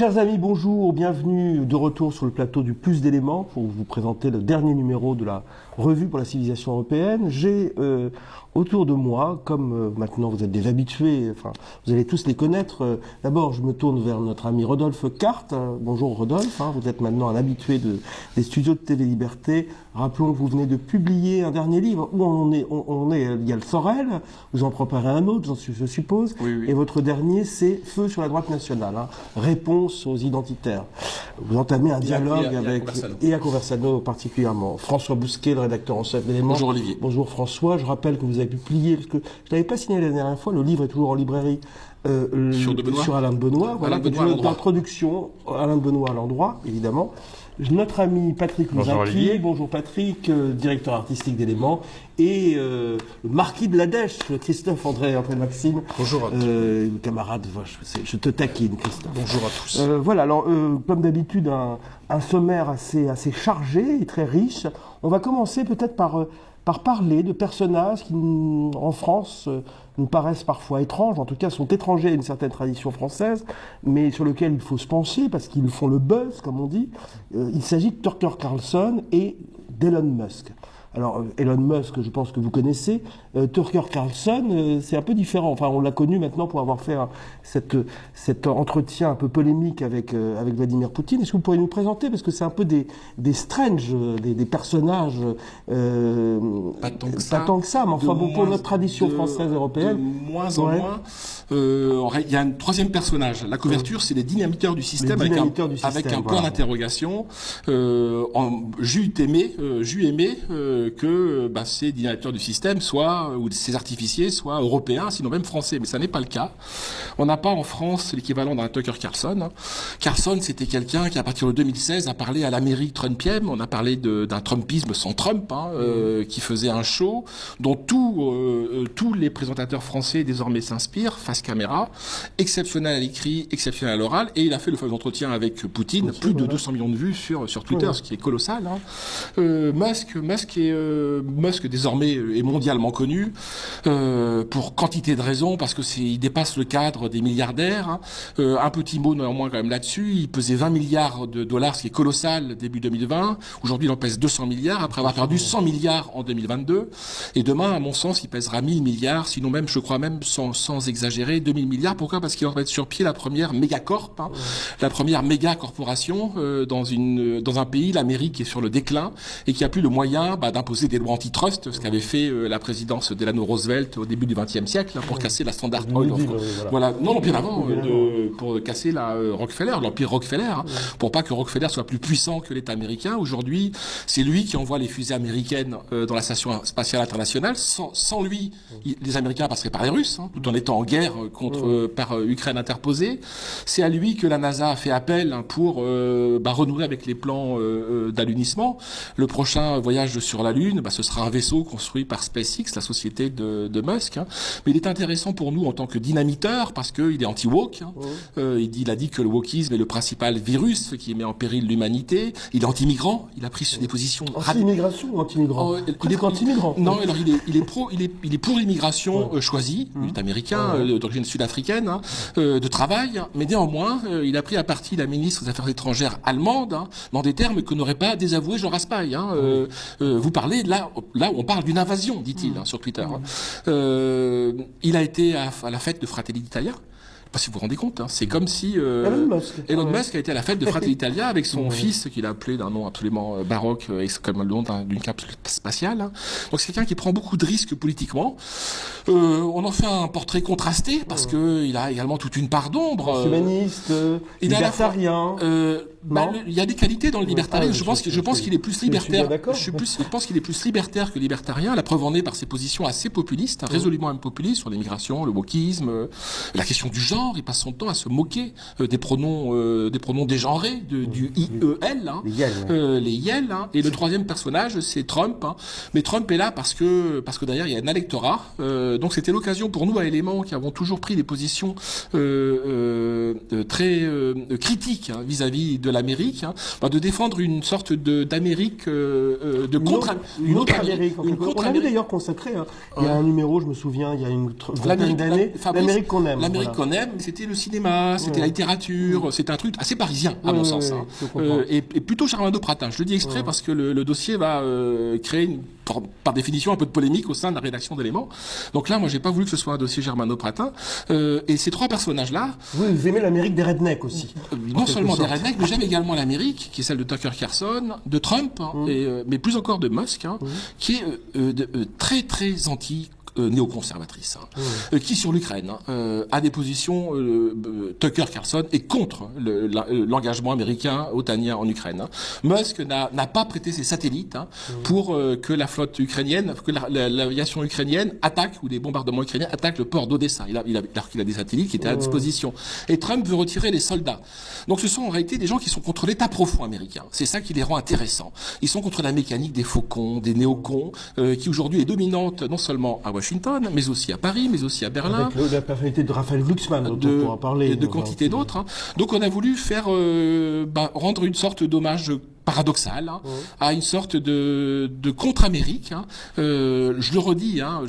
Chers amis, bonjour, bienvenue de retour sur le plateau du Plus d'éléments pour vous présenter le dernier numéro de la Revue pour la civilisation européenne. J'ai autour de moi, comme maintenant vous êtes des habitués, enfin vous allez tous les connaître, d'abord je me tourne vers notre ami Rodolphe Carte. Bonjour Rodolphe, vous êtes maintenant un habitué des studios de TV Liberté. Rappelons que vous venez de publier un dernier livre où il y a le Sorel, vous en préparez un autre, je suppose, oui. Et votre dernier c'est Feu sur la droite nationale, réponse aux identitaires. Vous entamez un dialogue avec, et à Conversano particulièrement, François Bousquet, le rédacteur en chef d'Éléments. Bonjour Olivier. Bonjour François, je rappelle que vous avez publié, parce que je ne l'avais pas signalé la dernière fois, le livre est toujours en librairie, sur Alain de Benoît, voilà, d'introduction, Alain de Benoît à l'endroit, évidemment. Notre ami Patrick Louzinquier, bonjour Patrick, directeur artistique d'Éléments, et le marquis de la Dèche, Christophe André Maxime. Bonjour à tous. Camarade, je te taquine Christophe. Bonjour à tous. Voilà, alors comme d'habitude, un sommaire assez chargé et très riche. On va commencer peut-être par parler de personnages qui, en France, nous paraissent parfois étranges, en tout cas sont étrangers à une certaine tradition française, mais sur lesquels il faut se pencher parce qu'ils font le buzz, comme on dit. Il s'agit de Tucker Carlson et d'Elon Musk. Alors, Elon Musk, je pense que vous connaissez. Tucker Carlson, c'est un peu différent. Enfin, on l'a connu maintenant pour avoir fait cet entretien un peu polémique avec Vladimir Poutine. Est-ce que vous pourriez nous présenter, parce que c'est un peu des strange, des personnages pas tant que ça, mais enfin bon, pour notre tradition française européenne. De moins en moins. Il y a un troisième personnage. La couverture, c'est les dynamiteurs du système, avec un point d'interrogation. J'eus aimé que ces dynamiteurs du système ou ces artificiers soient européens, sinon même français, mais ça n'est pas le cas. On n'a pas en France l'équivalent d'un Tucker Carlson. Carlson, c'était quelqu'un qui, à partir de 2016, a parlé à l'Amérique trumpienne. On a parlé d'un trumpisme sans Trump, qui faisait un show dont tous les présentateurs français désormais s'inspirent, face caméra, exceptionnel à l'écrit, exceptionnel à l'oral, et il a fait le fameux entretien avec Poutine, plus de 200 millions de vues sur Twitter, ce qui est colossal. Musk désormais est mondialement connu pour quantité de raisons, parce que il dépasse le cadre des milliardaires. Un petit mot néanmoins quand même là-dessus. Il pesait 20 milliards de dollars, ce qui est colossal début 2020. Aujourd'hui, il en pèse 200 milliards après avoir perdu 100 milliards en 2022. Et demain, à mon sens, il pèsera 1000 milliards, sinon même, je crois même, sans exagérer, 2000 milliards. Pourquoi? Parce qu'il va mettre sur pied la première mégacorp, la première méga corporation dans un pays, l'Amérique, qui est sur le déclin et qui a plus le moyen d'imposer des lois antitrust, ce qu'avait fait la présidence Delano Roosevelt au début du XXe siècle, pour casser la Standard Oil. Voilà, non, bien avant, pour casser l'empire Rockefeller, pour pas que Rockefeller soit plus puissant que l'État américain. Aujourd'hui, c'est lui qui envoie les fusées américaines dans la station spatiale internationale. Sans lui, les Américains passeraient par les Russes, tout en étant en guerre par Ukraine interposée. C'est à lui que la NASA a fait appel pour renouer avec les plans d'alunissement. Le prochain voyage sur la Lune, ce sera un vaisseau construit par SpaceX, la société de Musk. Mais il est intéressant pour nous en tant que dynamiteur parce qu'il est anti-woke. Il a dit que le wokisme est le principal virus qui met en péril l'humanité. Il est anti-migrant. Il a pris des positions... Anti-immigration ou anti-migrant? Il est anti-migrant. Non, alors il est pour l'immigration choisie, il est américain, d'origine sud-africaine, de travail. Mais néanmoins, il a pris à partie la ministre des Affaires étrangères allemande, dans des termes que n'aurait pas désavoué Jean Raspail. Vous parlez, là on parle d'une invasion, dit-il sur Twitter. Il a été à la fête de Fratelli d'Italia. Je sais pas si vous vous rendez compte, c'est comme si Elon Musk a été à la fête de Fratelli d'Italia avec son fils qu'il a appelé d'un nom absolument baroque, comme le nom d'une capsule spatiale. Donc c'est quelqu'un qui prend beaucoup de risques politiquement. On en fait un portrait contrasté parce que il a également toute une part d'ombre. Humaniste, libertarien. Il y a des qualités dans le libertarisme. Je pense qu'il est plus libertaire. Je pense qu'il est plus libertaire que libertarien. La preuve en est par ses positions assez populistes, résolument même populistes sur l'immigration, le wokisme, la question du genre. Il passe son temps à se moquer des pronoms dégenrés, du IEL, les YEL. Et le troisième personnage, c'est Trump. Mais Trump est là parce que derrière il y a un électorat. Donc c'était l'occasion pour nous à Éléments, qui avons toujours pris des positions très critiques vis-à-vis de de l'Amérique, hein, de défendre une sorte d'Amérique une autre Amérique. On a vu d'ailleurs consacré, hein, il y a un numéro, je me souviens, il y a une vingtaine d'années, l'Amérique qu'on aime. L'Amérique qu'on aime, c'était le cinéma, c'était la littérature, c'était un truc assez parisien, à mon sens. Hein. Et plutôt Germano Pratin. Je le dis exprès parce que le dossier va créer, par définition, un peu de polémique au sein de la rédaction d'Éléments. Donc là, moi, j'ai pas voulu que ce soit un dossier Germano Pratin. Et ces trois personnages-là... Vous aimez l'Amérique des rednecks aussi. Non seulement des rednecks, mais j'aime également l'Amérique, qui est celle de Tucker Carlson, de Trump, hein, mais plus encore de Musk, hein, qui est très très anti néoconservatrice, hein, qui sur l'Ukraine a des positions. Tucker Carlson est contre l'engagement américain otanien en Ukraine. Hein. Musk n'a pas prêté ses satellites pour que la flotte ukrainienne, que l'aviation ukrainienne attaque, ou les bombardements ukrainiens attaquent le port d'Odessa. Il a des satellites qui étaient à disposition. Et Trump veut retirer les soldats. Donc ce sont en réalité des gens qui sont contre l'État profond américain. C'est ça qui les rend intéressants. Ils sont contre la mécanique des faucons, des néocons, qui aujourd'hui est dominante non seulement à Washington, mais aussi à Paris, mais aussi à Berlin. Avec la personnalité de Raphaël Glucksmann, dont on pourra parler. De quantité d'autres. Hein. Donc on a voulu faire rendre une sorte d'hommage paradoxal, hein, à une sorte de contre-Amérique. Hein. Je le redis, hein,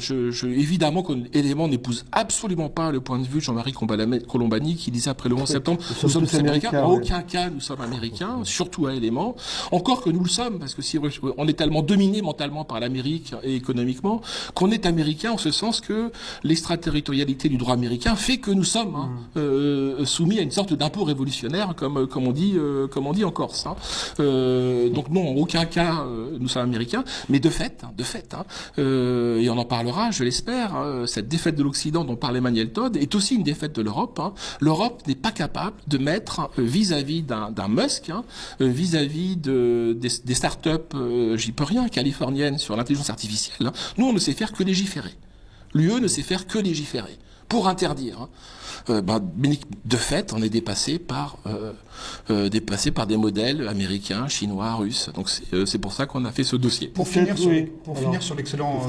évidemment qu'Élément n'épouse absolument pas le point de vue de Jean-Marie Colombani qui disait après le 11 septembre nous sommes tous américains. En aucun cas nous sommes américains, surtout à Élément. Encore que nous le sommes, parce que si on est tellement dominé mentalement par l'Amérique et économiquement qu'on est américain en ce sens que l'extraterritorialité du droit américain fait que nous sommes soumis à une sorte d'impôt révolutionnaire, comme on dit en Corse. Hein. Donc non, en aucun cas nous sommes américains, mais de fait, et on en parlera, je l'espère, cette défaite de l'Occident dont parlait Emmanuel Todd est aussi une défaite de l'Europe. Hein. L'Europe n'est pas capable de mettre vis-à-vis d'un Musk, hein, vis-à-vis des start-up, j'y peux rien, californiennes sur l'intelligence artificielle. Hein. Nous, on ne sait faire que légiférer. L'UE ne sait faire que légiférer pour interdire. Hein. De fait, on est dépassé par des modèles américains, chinois, russes. Donc c'est pour ça qu'on a fait ce dossier. Pour finir sur l'excellent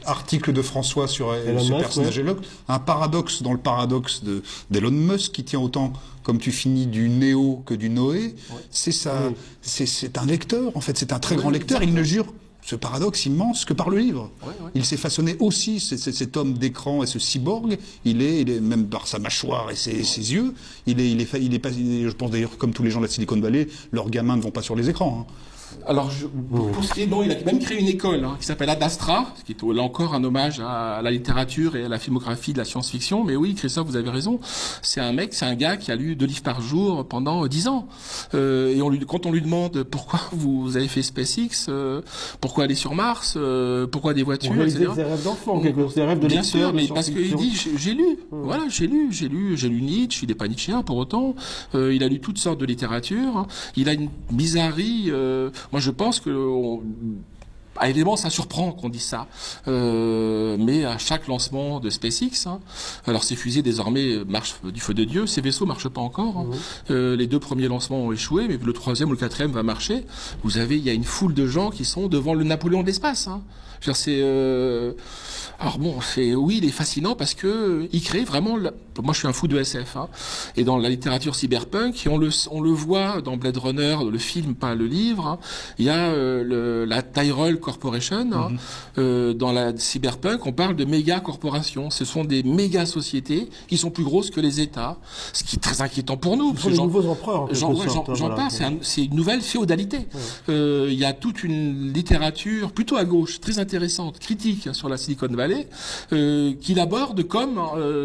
article de François sur ce personnage Elon, un paradoxe dans le paradoxe d'Elon Musk qui tient autant, comme tu finis, du Néo que du Noé. C'est ça. C'est un lecteur, en fait, c'est un très grand lecteur. Il ne jure ce paradoxe immense que par le livre. Il s'est façonné aussi, cet homme d'écran et ce cyborg, il est même par sa mâchoire et ses yeux, je pense d'ailleurs comme tous les gens de la Silicon Valley, leurs gamins ne vont pas sur les écrans. Hein. Alors, pour ce qui est, non, il a même créé une école qui s'appelle Ad Astra, ce qui est là encore un hommage à la littérature et à la filmographie de la science-fiction. Mais oui, Christophe, vous avez raison. C'est un gars qui a lu 2 livres par jour pendant 10 ans. Et quand on lui demande pourquoi vous avez fait SpaceX, pourquoi aller sur Mars, pourquoi des voitures, etc. Des rêves d'enfant, des rêves de lecteur. Bien sûr, mais parce qu'il dit, j'ai lu. Voilà, j'ai lu Nietzsche, il n'est pas nietzschéen pour autant. Il a lu toutes sortes de littérature. Hein. Il a une bizarrerie. Moi, je pense que à Élément, ça surprend qu'on dise ça. Mais à chaque lancement de SpaceX, hein, alors ces fusées désormais marchent du feu de Dieu, ces vaisseaux marchent pas encore. Hein. Les 2 premiers lancements ont échoué, mais le 3e ou le 4e va marcher. Il y a une foule de gens qui sont devant le Napoléon de l'espace. Hein. Alors bon, oui, il est fascinant parce que il crée vraiment. Moi, je suis un fou de SF, hein, et dans la littérature cyberpunk, et on le voit dans Blade Runner, le film, pas le livre. Hein, il y a la Tyrell Corporation. Hein, dans la cyberpunk, on parle de méga corporations. Ce sont des méga sociétés qui sont plus grosses que les États, ce qui est très inquiétant pour nous. Ce sont les nouveaux empereurs. J'en parle. C'est une nouvelle féodalité. Il y a toute une littérature plutôt à gauche, très intéressante, critique sur la Silicon Valley, qui l'aborde comme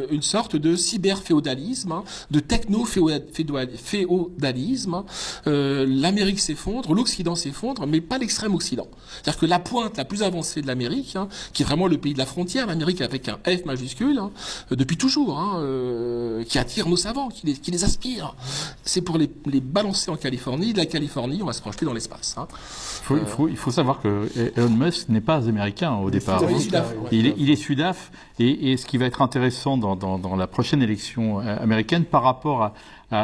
une sorte de cyber-féodalisme, hein, de techno-féodalisme. Hein. L'Amérique s'effondre, l'Occident s'effondre, mais pas l'extrême Occident. C'est-à-dire que la pointe la plus avancée de l'Amérique, hein, qui est vraiment le pays de la frontière, l'Amérique avec un F majuscule, hein, depuis toujours, hein, qui attire nos savants, qui les aspire. C'est pour les balancer en Californie. De la Californie, on va se projeter dans l'espace. Hein. Il faut savoir que Elon Musk n'est pas américain au départ. Il est Sudaf, et ce qui va être intéressant dans la prochaine élection américaine par rapport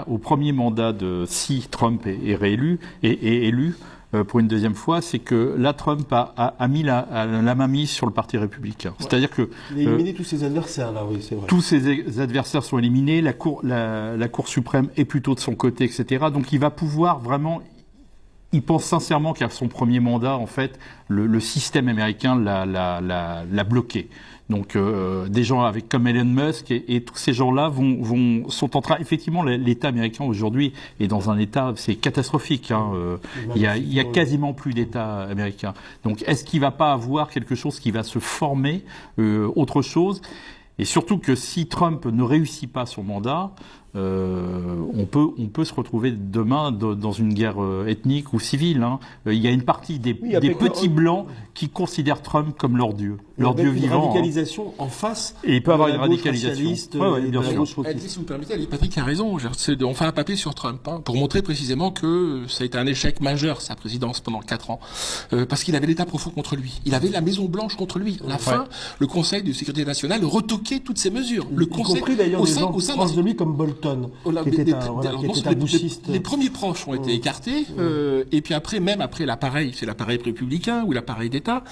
au premier mandat si Trump est réélu et élu, pour une deuxième fois, c'est que là, Trump a mis la main mise sur le Parti républicain. Ouais. C'est-à-dire que il a éliminé tous ses adversaires, là, oui, c'est vrai. Tous ses adversaires sont éliminés, la Cour suprême est plutôt de son côté, etc. Donc il va pouvoir vraiment... Il pense sincèrement qu'à son premier mandat, en fait, le système américain l'a bloqué. Donc des gens comme Elon Musk et tous ces gens-là sont en train, effectivement, l'État américain aujourd'hui est dans un état, c'est catastrophique. Hein, il y a quasiment plus d'État américain. Donc est-ce qu'il va pas avoir quelque chose qui va se former, autre chose? Et surtout que si Trump ne réussit pas son mandat, on peut se retrouver demain dans une guerre ethnique ou civile. Hein. Il y a une partie des petits blancs qui considèrent Trump comme leur dieu, leur dieu vivant. Une radicalisation en face. Et il peut avoir une radicalisation. Bien sûr. Si vous me permettez, Patrick a raison. On fait un papier sur Trump pour montrer précisément que ça a été un échec majeur sa présidence pendant 4 ans, parce qu'il avait l'État profond contre lui. Il avait la Maison Blanche contre lui. À la fin, le Conseil de sécurité nationale retoquait toutes ces mesures. Le Conseil, y compris d'ailleurs des gens proches de lui comme Bolton. Les premiers proches ont été écartés, et puis après, même après l'appareil, c'est l'appareil républicain ou l'appareil d'État,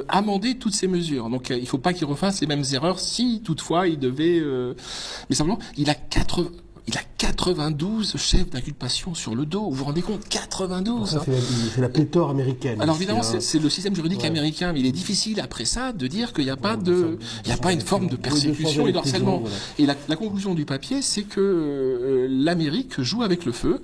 amender toutes ces mesures. Donc il ne faut pas qu'il refasse les mêmes erreurs si toutefois il devait... Mais simplement, il a 92 chefs d'inculpation sur le dos. Vous vous rendez compte? 92. Ça, c'est la pléthore américaine. Alors évidemment, c'est le système juridique américain, mais il est difficile après ça de dire qu'il n'y a pas une forme de persécution et de harcèlement. Voilà. Et la conclusion du papier, c'est que l'Amérique joue avec le feu.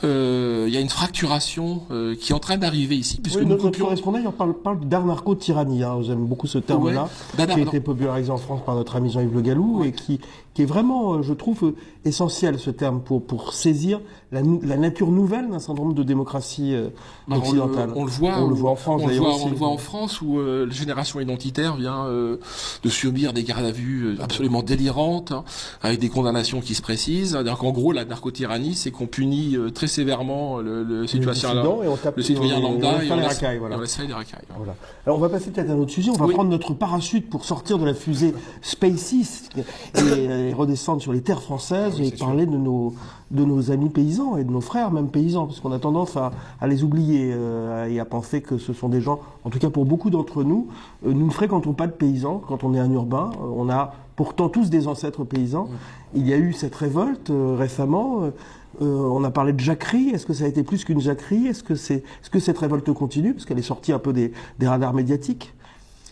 Il y a une fracturation qui est en train d'arriver ici, puisque notre correspondant parle d'anarcho-tyrannie. Hein. J'aime beaucoup ce terme-là, qui a été popularisé en France par notre ami Jean-Yves Le Gallou et qui est vraiment, je trouve, essentiel ce terme pour saisir la nature nouvelle d'un certain nombre de démocraties occidentales. On le voit en France, on le voit en France où la génération identitaire vient de subir des gardes à vue absolument délirantes, hein, avec des condamnations qui se précisent. Donc en gros, la narco-tyrannie, c'est qu'on punit très sévèrement le citoyen lambda et on laisse faire des racailles. Voilà. Alors on va passer peut-être à un autre sujet. On va prendre notre parachute pour sortir de la fusée SpaceX et redescendre sur les terres françaises et parler de nos amis paysans et de nos frères même paysans, parce qu'on a tendance à les oublier et à penser que ce sont des gens, en tout cas pour beaucoup d'entre nous, nous ne fréquentons pas de paysans quand on est un urbain. On a pourtant tous des ancêtres paysans. Il y a eu cette révolte récemment. On a parlé de jacquerie. Est-ce que ça a été plus qu'une jacquerie? Est-ce que cette révolte continue, parce qu'elle est sortie un peu des radars médiatiques?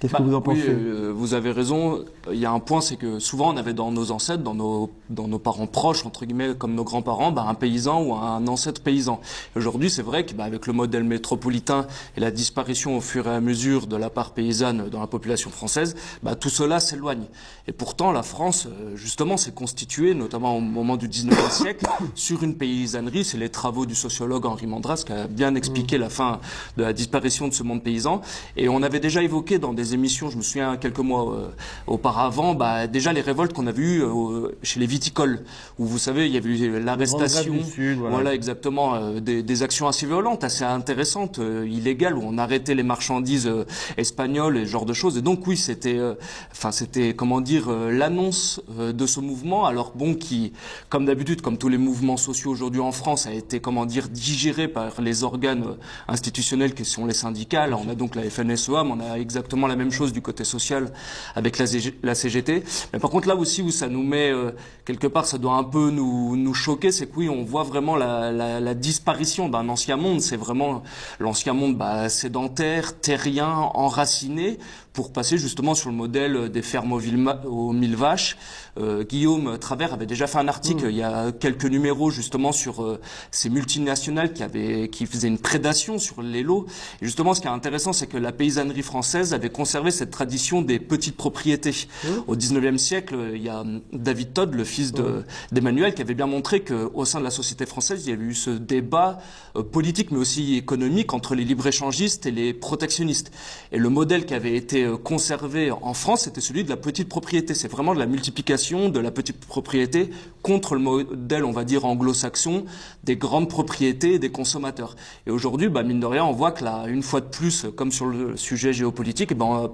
Qu'est-ce que vous en pensez? Oui, vous avez raison. Il y a un point, c'est que souvent on avait dans nos ancêtres, dans nos parents proches, entre guillemets, comme nos grands-parents, un paysan ou un ancêtre paysan. Aujourd'hui, c'est vrai qu'avec le modèle métropolitain et la disparition au fur et à mesure de la part paysanne dans la population française, tout cela s'éloigne. Et pourtant, la France, justement, s'est constituée, notamment au moment du 19e siècle, sur une paysannerie. C'est les travaux du sociologue Henri Mandras qui a bien expliqué la fin de la disparition de ce monde paysan. Et on avait déjà évoqué dans des émissions, je me souviens quelques mois auparavant, déjà les révoltes qu'on avait eues chez les viticoles, où vous savez, il y avait eu l'arrestation, voilà exactement, des actions assez violentes, assez intéressantes, illégales, où on arrêtait les marchandises espagnoles et ce genre de choses. Et donc oui, c'était comment dire, l'annonce de ce mouvement, alors bon, qui, comme d'habitude, comme tous les mouvements sociaux aujourd'hui en France, a été, comment dire, digéré par les organes institutionnels qui sont les syndicats. Là, on a donc la FNSEA, mais on a exactement la même chose du côté social avec la CGT. Mais par contre, là aussi où ça nous met quelque part, ça doit un peu nous choquer, c'est que oui, on voit vraiment la disparition d'un ancien monde. C'est vraiment l'ancien monde sédentaire, terrien, enraciné, pour passer justement sur le modèle des fermes aux 1000 vaches. Guillaume Travers avait déjà fait un article il y a quelques numéros justement sur ces multinationales qui faisaient une prédation sur les lots. Et justement, ce qui est intéressant, c'est que la paysannerie française avait conservé cette tradition des petites propriétés. Au 19e siècle, il y a David Todd, le fils d'Emmanuel, qui avait bien montré qu'au sein de la société française, il y avait eu ce débat politique mais aussi économique entre les libre-échangistes et les protectionnistes. Et le modèle qui avait été conservé en France, c'était celui de la petite propriété. C'est vraiment de la multiplication de la petite propriété contre le modèle, on va dire, anglo-saxon des grandes propriétés et des consommateurs. Et aujourd'hui, mine de rien, on voit que là, une fois de plus, comme sur le sujet géopolitique,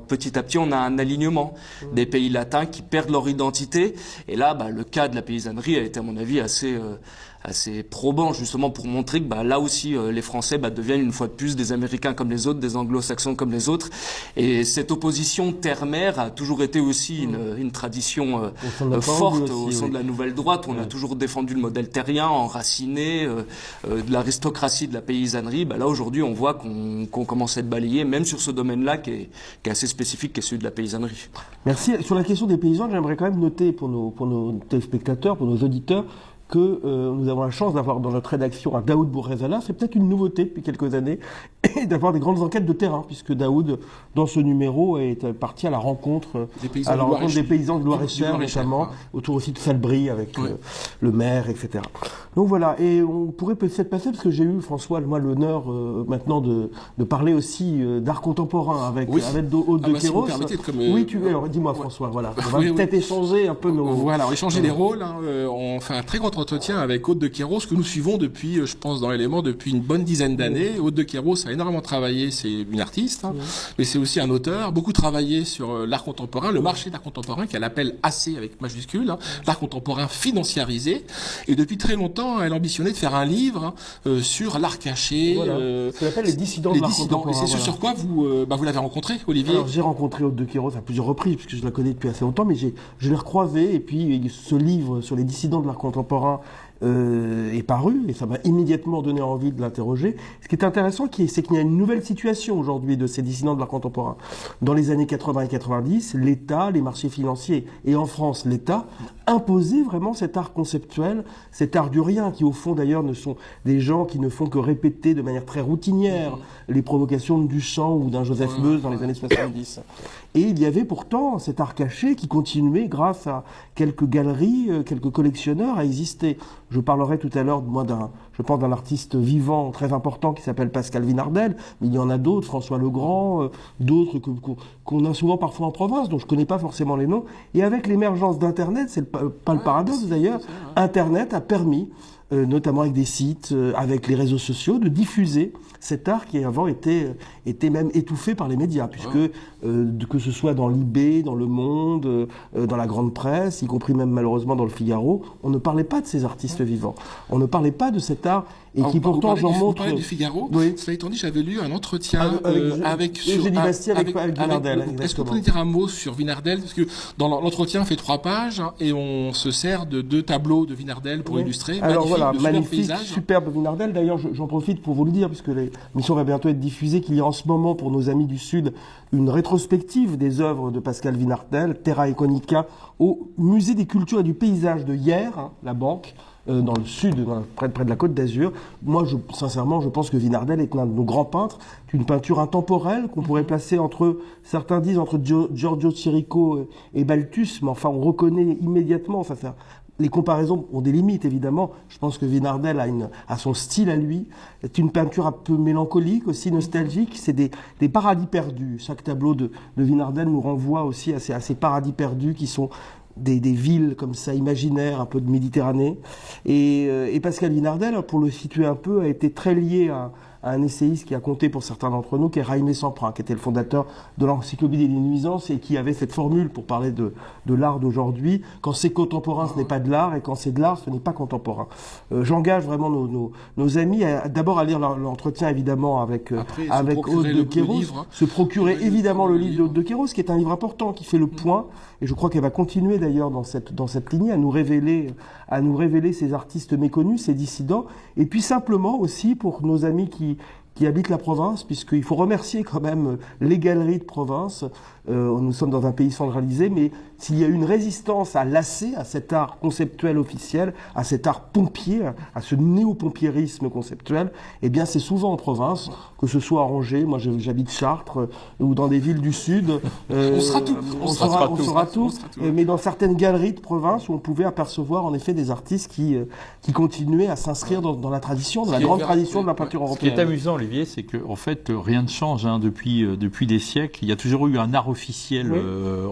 petit à petit, on a un alignement des pays latins qui perdent leur identité. Et là, le cas de la paysannerie a été, à mon avis, assez assez probant justement pour montrer que là aussi les Français deviennent une fois de plus des Américains comme les autres, des Anglo-Saxons comme les autres. Et cette opposition terre-mer a toujours été aussi une tradition forte au sein de la nouvelle droite. On a toujours défendu le modèle terrien, enraciné, de l'aristocratie, de la paysannerie. Là aujourd'hui on voit qu'on commence à être balayé, même sur ce domaine-là qui est assez spécifique, qui est celui de la paysannerie. Merci. Sur la question des paysans, j'aimerais quand même noter pour nos téléspectateurs, pour nos auditeurs, que nous avons la chance d'avoir dans notre rédaction un Daoud Bourrezala. C'est peut-être une nouveauté depuis quelques années, et d'avoir des grandes enquêtes de terrain, puisque Daoud, dans ce numéro, est parti à la rencontre des paysans de Loir-et-Cher, notamment, autour aussi de Salbris, avec le maire, etc. Donc voilà, et on pourrait peut-être passer, parce que j'ai eu, François, moi, l'honneur maintenant de parler aussi d'art contemporain avec Aude de Queyros. Alors dis-moi, François, voilà. On va peut-être échanger un peu nos... Voilà, échanger les rôles. On fait un très grand entretien avec Aude de Queyros, que nous suivons depuis, je pense, dans l'élément, depuis une bonne dizaine d'années. Aude de Queyros a énormément travaillé, c'est une artiste, mais c'est aussi un auteur, beaucoup travaillé sur l'art contemporain, le marché de l'art contemporain, qu'elle appelle AC avec majuscule, l'art contemporain financiarisé. Et depuis très longtemps, elle ambitionnait de faire un livre sur l'art caché. Ce qu'on appelle les dissidents de l'art contemporain. Et c'est sur quoi vous l'avez rencontré, Olivier? Alors, j'ai rencontré Aude de Queyros à plusieurs reprises, puisque je la connais depuis assez longtemps, mais je l'ai recroisée, et puis ce livre sur les dissidents de l'art contemporain est paru, et ça m'a immédiatement donné envie de l'interroger. Ce qui est intéressant, c'est qu'il y a une nouvelle situation aujourd'hui de ces dissidents de l'art contemporain. Dans les années 80 et 90, l'État, les marchés financiers, et en France, l'État, imposaient vraiment cet art conceptuel, cet art du rien, qui au fond d'ailleurs ne sont des gens qui ne font que répéter de manière très routinière les provocations de Duchamp ou d'un Joseph Beuys dans les années 70. Et il y avait pourtant cet art caché qui continuait, grâce à quelques galeries, quelques collectionneurs, à exister. Je parlerai tout à l'heure, je pense d'un artiste vivant très important qui s'appelle Pascal Vinardel, mais il y en a d'autres, François Legrand, d'autres qu'on a souvent parfois en province, dont je ne connais pas forcément les noms. Et avec l'émergence d'Internet, c'est pas le paradoxe d'ailleurs, Internet a permis, notamment avec des sites, avec les réseaux sociaux, de diffuser cet art qui avant était même étouffé par les médias, puisque que ce soit dans l'IB, dans Le Monde, dans la grande presse, y compris même malheureusement dans le Figaro, on ne parlait pas de ces artistes vivants. On ne parlait pas de cet art, et qui pourtant j'en montre... Vous parlez du Figaro. Cela étant dit, j'avais lu un entretien avec Vinardel. Est-ce que vous pouvez dire un mot sur Vinardel? Parce que dans l'entretien fait 3 pages, et on se sert de 2 tableaux de Vinardel pour illustrer. Alors voilà, magnifique, superbe Vinardel. D'ailleurs, j'en profite pour vous le dire, puisque l'émission va bientôt être diffusée, qu'il y a en ce moment, pour nos amis du Sud, une rétrospective des œuvres de Pascal Vinardel, Terra Iconica, au Musée des Cultures et du Paysage de Hyères, la banque, dans le sud, près de la Côte d'Azur. Moi, sincèrement, je pense que Vinardel est l'un de nos grands peintres. C'est une peinture intemporelle qu'on pourrait placer certains disent entre Giorgio Chirico et Balthus, mais enfin, on reconnaît immédiatement, les comparaisons ont des limites, évidemment. Je pense que Vinardel a son style à lui. C'est une peinture un peu mélancolique, aussi nostalgique. C'est des paradis perdus. Chaque tableau de Vinardel nous renvoie aussi à ces paradis perdus qui sont des villes comme ça, imaginaires, un peu de Méditerranée. Et Pascal Vinardel, pour le situer un peu, a été très lié à un essayiste qui a compté pour certains d'entre nous, qui est Jaime Samprin, qui était le fondateur de l'Encyclopédie des nuisances et qui avait cette formule pour parler de l'art d'aujourd'hui: quand c'est contemporain, ce n'est pas de l'art, et quand c'est de l'art, ce n'est pas contemporain. J'engage vraiment nos amis d'abord à lire l'entretien, évidemment, avec Aude de Queyros, se procurer évidemment le livre d'Aude de Queyros, qui est un livre important, qui fait le point, et je crois qu'elle va continuer d'ailleurs dans cette lignée à nous révéler ces artistes méconnus, ces dissidents, et puis simplement aussi pour nos amis qui habitent la province, puisqu'il faut remercier quand même les galeries de province. Nous sommes dans un pays centralisé, mais s'il y a une résistance à lasser à cet art conceptuel officiel, à cet art pompier, à ce néo-pompierisme conceptuel, eh bien c'est souvent en province, que ce soit à Angers, moi j'habite Chartres, ou dans des villes du Sud. On sera tout. Mais dans certaines galeries de province où on pouvait apercevoir en effet des artistes qui continuaient à s'inscrire dans la tradition, dans la grande tradition de la peinture européenne. Ce qui est amusant, Olivier, c'est que en fait rien ne change depuis des siècles. Il y a toujours eu un art officiel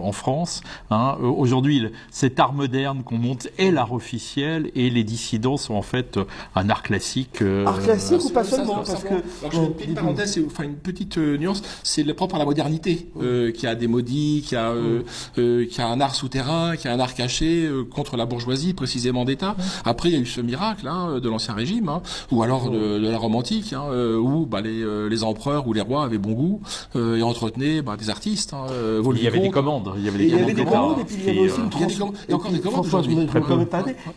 en France. Aujourd'hui, cet art moderne qu'on monte est l'art officiel et les dissidents sont en fait un art classique. Art classique ou pas seulement parce que une petite parenthèse, une petite nuance, c'est le propre à la modernité, qui a des maudits, qui a un art souterrain, qui a un art caché contre la bourgeoisie précisément d'État. Après, il y a eu ce miracle de l'Ancien Régime, ou alors de la Rome antique, où les empereurs ou les rois avaient bon goût et entretenaient des artistes. Il y avait des commandes. Il y avait des commandes et puis il y avait aussi une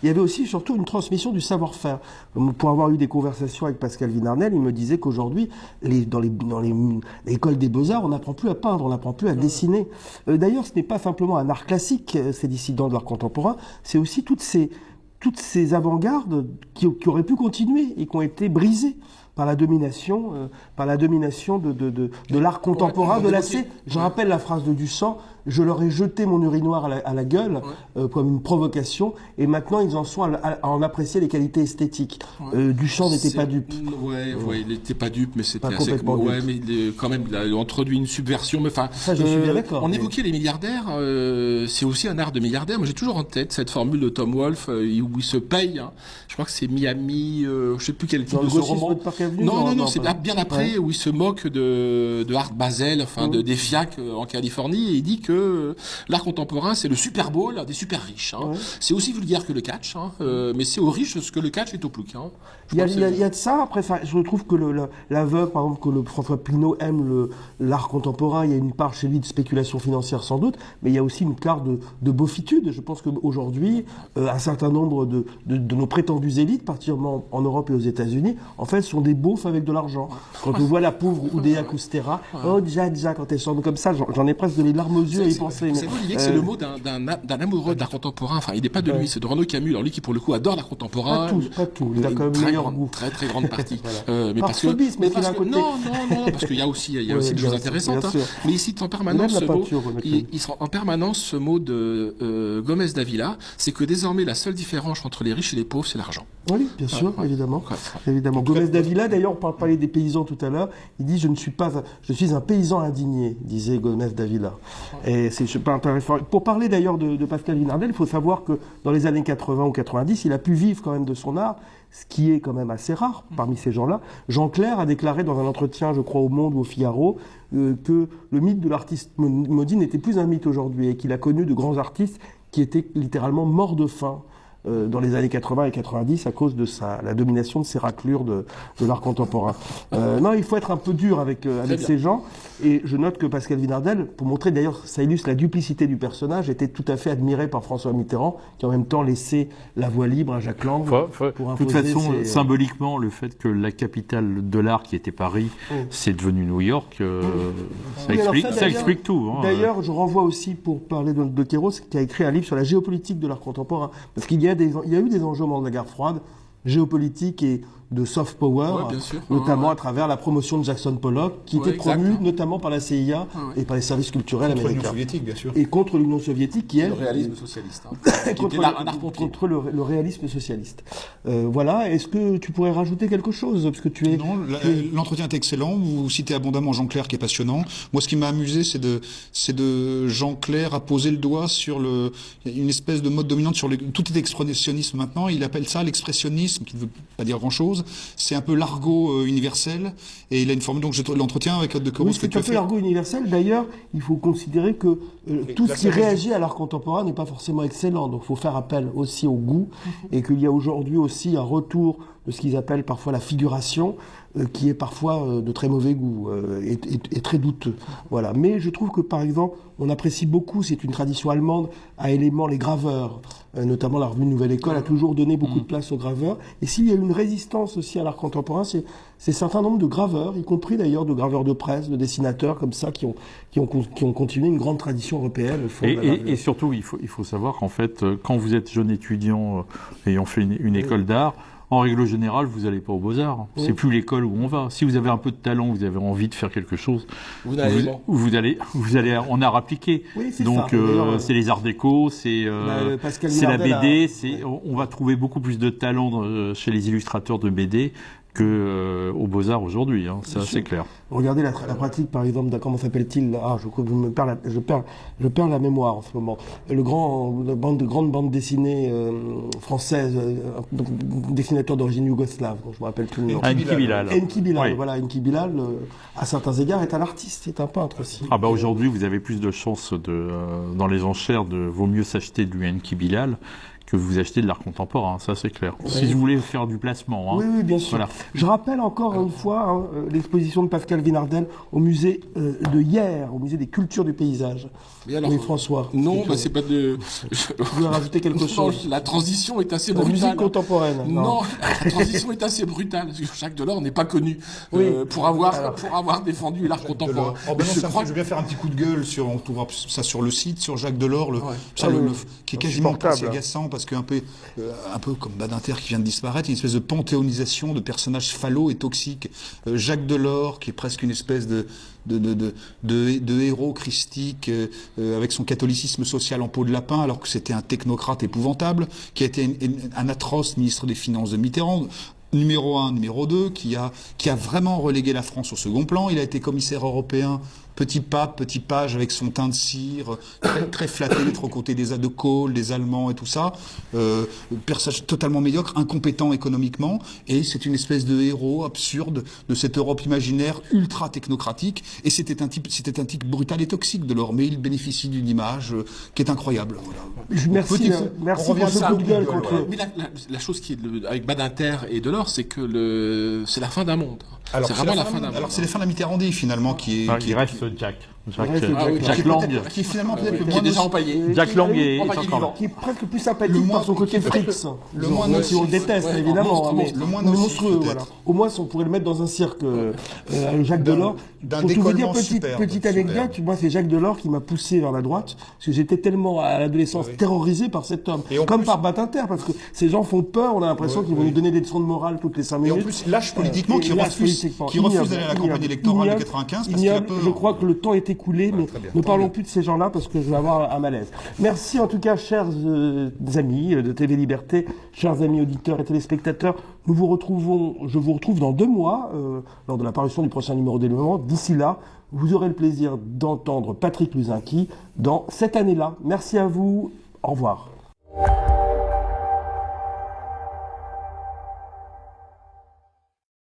il y avait aussi surtout une transmission du savoir-faire. Pour avoir eu des conversations avec Pascal Vinarnel, il me disait qu'aujourd'hui, dans l'école des Beaux-Arts, on n'apprend plus à peindre, on n'apprend plus à dessiner. D'ailleurs, ce n'est pas simplement un art classique, ces dissidents de l'art contemporain, c'est aussi toutes ces avant-gardes qui auraient pu continuer et qui ont été brisées par la domination de l'art contemporain, de l'AC. Je rappelle la phrase de Duchamp, je leur ai jeté mon urinoir à la gueule comme une provocation, et maintenant ils en sont à en apprécier les qualités esthétiques. Duchamp n'était pas dupe. Il n'était pas dupe, mais c'était assez... mais quand même, il a introduit une subversion. Mais enfin, ça, je suis bien d'accord. On évoquait les milliardaires, c'est aussi un art de milliardaire. Moi, j'ai toujours en tête cette formule de Tom Wolfe où il se paye. Je crois que c'est Miami, je sais plus quel titre de ce roman. Non, c'est bien après où il se moque de Art Basel, des FIAC en Californie, et il dit que l'art contemporain, c'est le Super Bowl des super riches. C'est aussi vulgaire que le catch, mais c'est aux riches ce que le catch est aux ploucs. Il y a de ça. Après, je trouve que l'aveugle, par exemple, que François Pinault aime l'art contemporain, il y a une part chez lui de spéculation financière sans doute, mais il y a aussi une part de beaufitude. Je pense qu'aujourd'hui, un certain nombre de nos prétendues élites, particulièrement en Europe et aux États-Unis, en fait, sont des beaufs avec de l'argent. Quand on voit la pauvre Oudéa Koustera, Dja, quand elle chante comme ça, j'en ai presque donné les larmes aux yeux à y penser. C'est le mot d'un amoureux de l'art contemporain. Enfin, il n'est pas de lui, c'est de Renaud Camus. Alors lui qui, pour le coup, adore l'art contemporain. Pas tout. Il a quand même très grande partie. Mais parce que non, parce qu'il y a aussi des choses intéressantes. Mais il cite en permanence ce mot de Gomez Davila, c'est que désormais la seule différence entre les riches et les pauvres, c'est l'argent. Oui, bien sûr, évidemment. Gomez Davila, d'ailleurs, on parlait des paysans tout à l'heure. Il dit je suis un paysan indigné, disait Gomez Davila. Et c'est pas intéressant. Pour parler d'ailleurs de Pascal Vinardel, il faut savoir que dans les années 80 ou 90, il a pu vivre quand même de son art, ce qui est quand même assez rare parmi ces gens-là. Jean Clair a déclaré dans un entretien, je crois, au Monde ou au Figaro, que le mythe de l'artiste maudit n'était plus un mythe aujourd'hui et qu'il a connu de grands artistes qui étaient littéralement morts de faim dans les années 80 et 90 à cause de la domination de ces raclures de l'art contemporain. Non, il faut être un peu dur avec ces gens. Et je note que Pascal Vinardel, pour montrer d'ailleurs, ça illustre la duplicité du personnage, était tout à fait admiré par François Mitterrand, qui en même temps laissait la voie libre à Jacques Lang. De toute façon, symboliquement, le fait que la capitale de l'art, qui était Paris, c'est devenu New York, ça explique tout. D'ailleurs, je renvoie aussi, pour parler de Kéros, qui a écrit un livre sur la géopolitique de l'art contemporain. Parce qu'il y a eu des enjeux au moment de la guerre froide, géopolitique et de soft power, notamment à travers la promotion de Jackson Pollock, qui était promu notamment par la CIA et par les services culturels américains. Contre l'Union soviétique, bien sûr. Et contre l'Union soviétique, qui est... Le réalisme socialiste. Contre le réalisme socialiste. Voilà, est-ce que tu pourrais rajouter quelque chose parce que tu es... Non, l'entretien est excellent, vous citez abondamment Jean Clair qui est passionnant. Moi, ce qui m'a amusé, c'est de Jean Clair à poser le doigt sur une espèce de mode dominante sur tout est expressionnisme maintenant, il appelle ça l'expressionnisme, qui ne veut pas dire grand-chose. C'est un peu l'argot universel, et il a une forme, donc l'entretien avec Claude de Kéros que tu as fait. C'est un peu l'argot universel. D'ailleurs, il faut considérer que tout ce qui réagit à l'art contemporain n'est pas forcément excellent, donc il faut faire appel aussi au goût, et qu'il y a aujourd'hui aussi un retour de ce qu'ils appellent parfois la figuration, qui est parfois de très mauvais goût et très douteux. Voilà. Mais je trouve que, par exemple, on apprécie beaucoup, c'est une tradition allemande, à éléments les graveurs, notamment la revue Nouvelle École a toujours donné beaucoup de place aux graveurs. Et s'il y a une résistance aussi à l'art contemporain, c'est un certain nombre de graveurs, y compris d'ailleurs de graveurs de presse, de dessinateurs comme ça, qui ont continué une grande tradition européenne. Et surtout, il faut savoir qu'en fait, quand vous êtes jeune étudiant ayant fait une école d'art, en règle générale, vous n'allez pas aux Beaux-Arts. C'est plus l'école où on va. Si vous avez un peu de talent, vous avez envie de faire quelque chose, vous allez en art appliqué. Oui, donc, c'est les arts déco, c'est la BD. On va trouver beaucoup plus de talent chez les illustrateurs de BD aux Beaux-Arts aujourd'hui, hein, ça c'est clair. Regardez la pratique, par exemple, comment s'appelle-t-il? Je perds la mémoire en ce moment. La grande bande dessinée française, dessinateur d'origine yougoslave, dont je me rappelle plus le nom. Enki Bilal. Enki Bilal, voilà, Enki Bilal, à certains égards, est un artiste, c'est un peintre aussi. Ah bah aujourd'hui, vous avez plus de chances dans les enchères vaut mieux s'acheter du Enki Bilal que vous achetez de l'art contemporain, ça c'est clair. Oui. Si vous voulez faire du placement. Hein. Oui, bien sûr. Voilà. Je rappelle encore une fois l'exposition de Pascal Vinardel au musée de Hyères, au musée des cultures du paysage. Alors, oui, François. Non, c'est pas de... Je voulais rajouter quelque chose. La transition est assez brutale. La musique contemporaine. Non, la transition est assez brutale, parce que Jacques Delors n'est pas connu pour avoir défendu l'art contemporain. Je veux bien faire un petit coup de gueule on trouvera ça sur le site, sur Jacques Delors, qui est quasiment assez agaçant, parce qu'un peu comme Badinter qui vient de disparaître, une espèce de panthéonisation de personnages phallos et toxiques. Jacques Delors, qui est presque une espèce de héros christique avec son catholicisme social en peau de lapin, alors que c'était un technocrate épouvantable, qui a été un atroce ministre des Finances de Mitterrand. Numéro 1, numéro 2, qui a vraiment relégué la France au second plan. Il a été commissaire européen, petit pape, petit page avec son teint de cire, très flatté d'être aux côtés des de Kohl, des Allemands et tout ça. Personnage totalement médiocre, incompétent économiquement, et c'est une espèce de héros absurde de cette Europe imaginaire ultra technocratique. Et c'était un type brutal et toxique de l'or, mais il bénéficie d'une image qui est incroyable. Voilà. Merci pour ce coup de gueule contre. Mais la chose qui est avec Badinter et Delors, c'est que c'est la fin d'un monde. Alors, c'est vraiment la fin d'un monde. Alors c'est la fin d'un Mitterrandais finalement qui reste Jack. Jack Lang. Qui est finalement peut-être qui est déjà empaillé. Jack Lang est encore qui est presque plus sympathique par son côté Frix. Même si on le déteste évidemment, mais le moins monstrueux. Voilà. Au moins, on pourrait le mettre dans un cirque. Jacques Delors. Pour tout vous dire, petite anecdote, moi c'est Jacques Delors qui m'a poussé vers la droite, parce que j'étais tellement à l'adolescence terrorisé par cet homme, comme par Badinter, parce que ces gens font peur, on a l'impression qu'ils vont nous donner des leçons de morale toutes les 5 minutes. Et en plus, lâche politiquement, qui refuse d'aller à la campagne électorale de 95 parce qu'il a peur. Je crois que le temps est écoulé, mais ne parlons plus de ces gens-là parce que je vais avoir un malaise. Merci en tout cas, chers amis de TV Liberté, chers amis auditeurs et téléspectateurs. Je vous retrouve dans 2 mois, lors de la parution du prochain numéro d'Éléments. D'ici là, vous aurez le plaisir d'entendre Patrick Luzinski dans cette année-là. Merci à vous. Au revoir.